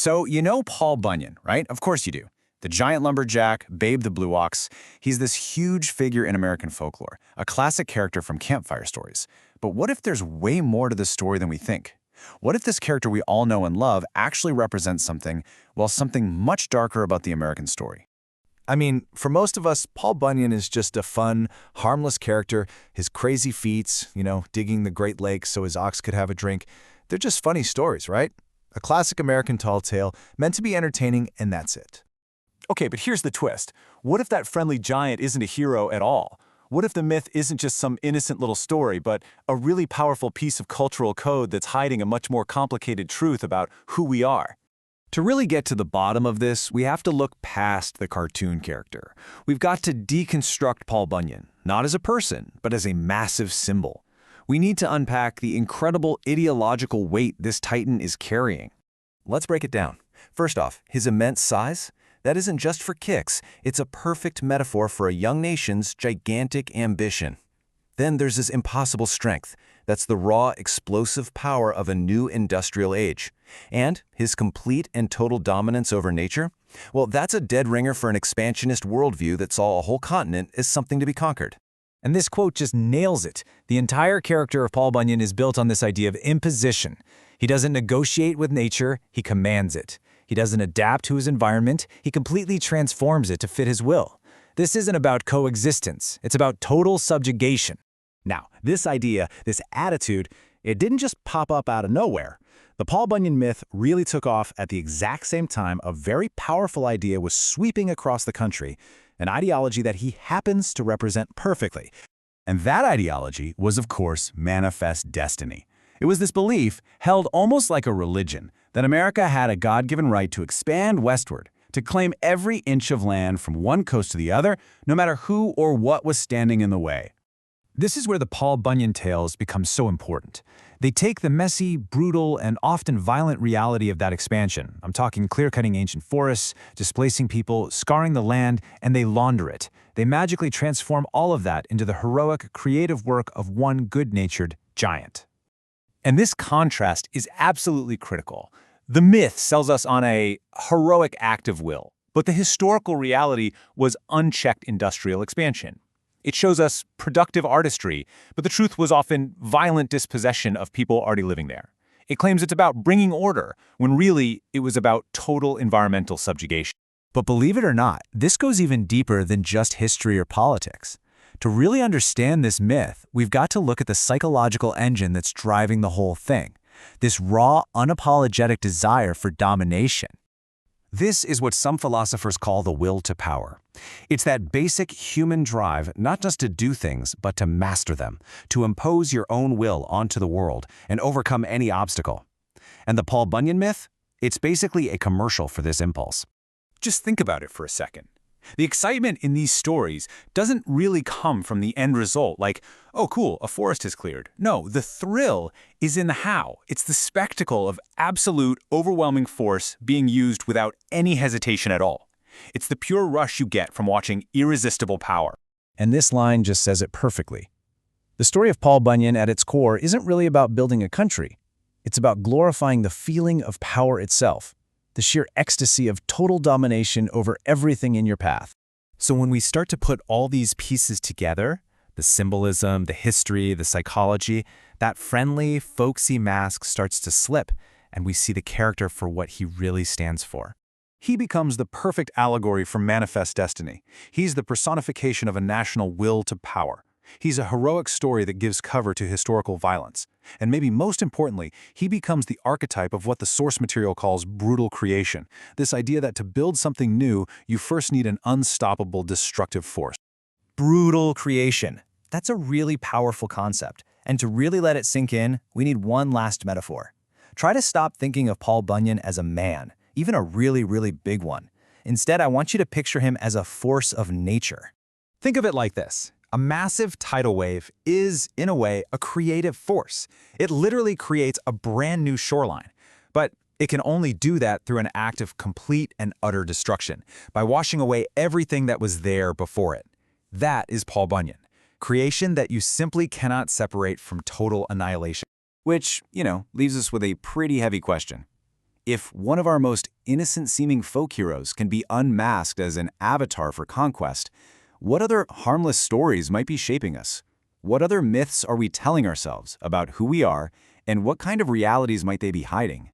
So, you know Paul Bunyan, right? Of course you do. The giant lumberjack, Babe the Blue Ox. He's this huge figure in American folklore, a classic character from campfire stories. But what if there's way more to this story than we think? What if this character we all know and love actually represents something, well, something much darker about the American story? I mean, for most of us, Paul Bunyan is just a fun, harmless character. His crazy feats, digging the Great Lakes so his ox could have a drink, they're just funny stories, right? A classic American tall tale, meant to be entertaining, and that's it. Okay, but here's the twist. What if that friendly giant isn't a hero at all? What if the myth isn't just some innocent little story, but a really powerful piece of cultural code that's hiding a much more complicated truth about who we are? To really get to the bottom of this, we have to look past the cartoon character. We've got to deconstruct Paul Bunyan, not as a person, but as a massive symbol. We need to unpack the incredible ideological weight this titan is carrying. Let's break it down. First off, his immense size. That isn't just for kicks, it's a perfect metaphor for a young nation's gigantic ambition. Then there's his impossible strength. That's the raw, explosive power of a new industrial age. And his complete and total dominance over nature? Well, that's a dead ringer for an expansionist worldview that saw a whole continent as something to be conquered. And this quote just nails it. The entire character of Paul Bunyan is built on this idea of imposition. He doesn't negotiate with nature, he commands it. He doesn't adapt to his environment, he completely transforms it to fit his will. This isn't about coexistence, it's about total subjugation. Now, this idea, this attitude, it didn't just pop up out of nowhere. The Paul Bunyan myth really took off at the exact same time a very powerful idea was sweeping across the country, an ideology that he happens to represent perfectly. And that ideology was, of course, manifest destiny. It was this belief, held almost like a religion, that America had a God-given right to expand westward, to claim every inch of land from one coast to the other, no matter who or what was standing in the way. This is where the Paul Bunyan tales become so important. They take the messy, brutal, and often violent reality of that expansion. I'm talking clear-cutting ancient forests, displacing people, scarring the land, and they launder it. They magically transform all of that into the heroic, creative work of one good-natured giant. And this contrast is absolutely critical. The myth sells us on a heroic act of will, but the historical reality was unchecked industrial expansion. It shows us productive artistry, but the truth was often violent dispossession of people already living there. It claims it's about bringing order, when really it was about total environmental subjugation. But believe it or not, this goes even deeper than just history or politics. To really understand this myth, we've got to look at the psychological engine that's driving the whole thing. This raw, unapologetic desire for domination. This is what some philosophers call the will to power. It's that basic human drive not just to do things, but to master them, to impose your own will onto the world and overcome any obstacle. And the Paul Bunyan myth? It's basically a commercial for this impulse. Just think about it for a second. The excitement in these stories doesn't really come from the end result, like, oh cool, a forest is cleared. No, the thrill is in the how. It's the spectacle of absolute, overwhelming force being used without any hesitation at all. It's the pure rush you get from watching irresistible power. And this line just says it perfectly. The story of Paul Bunyan at its core isn't really about building a country. It's about glorifying the feeling of power itself. The sheer ecstasy of total domination over everything in your path. So when we start to put all these pieces together, the symbolism, the history, the psychology, that friendly, folksy mask starts to slip, and we see the character for what he really stands for. He becomes the perfect allegory for manifest destiny. He's the personification of a national will to power. He's a heroic story that gives cover to historical violence. And maybe most importantly, he becomes the archetype of what the source material calls brutal creation, this idea that to build something new, you first need an unstoppable destructive force. Brutal creation. That's a really powerful concept. And to really let it sink in, we need one last metaphor. Try to stop thinking of Paul Bunyan as a man, even a really, really big one. Instead, I want you to picture him as a force of nature. Think of it like this. A massive tidal wave is, in a way, a creative force. It literally creates a brand new shoreline. But it can only do that through an act of complete and utter destruction, by washing away everything that was there before it. That is Paul Bunyan. Creation that you simply cannot separate from total annihilation. Which, leaves us with a pretty heavy question. If one of our most innocent-seeming folk heroes can be unmasked as an avatar for conquest, what other harmless stories might be shaping us? What other myths are we telling ourselves about who we are, and what kind of realities might they be hiding?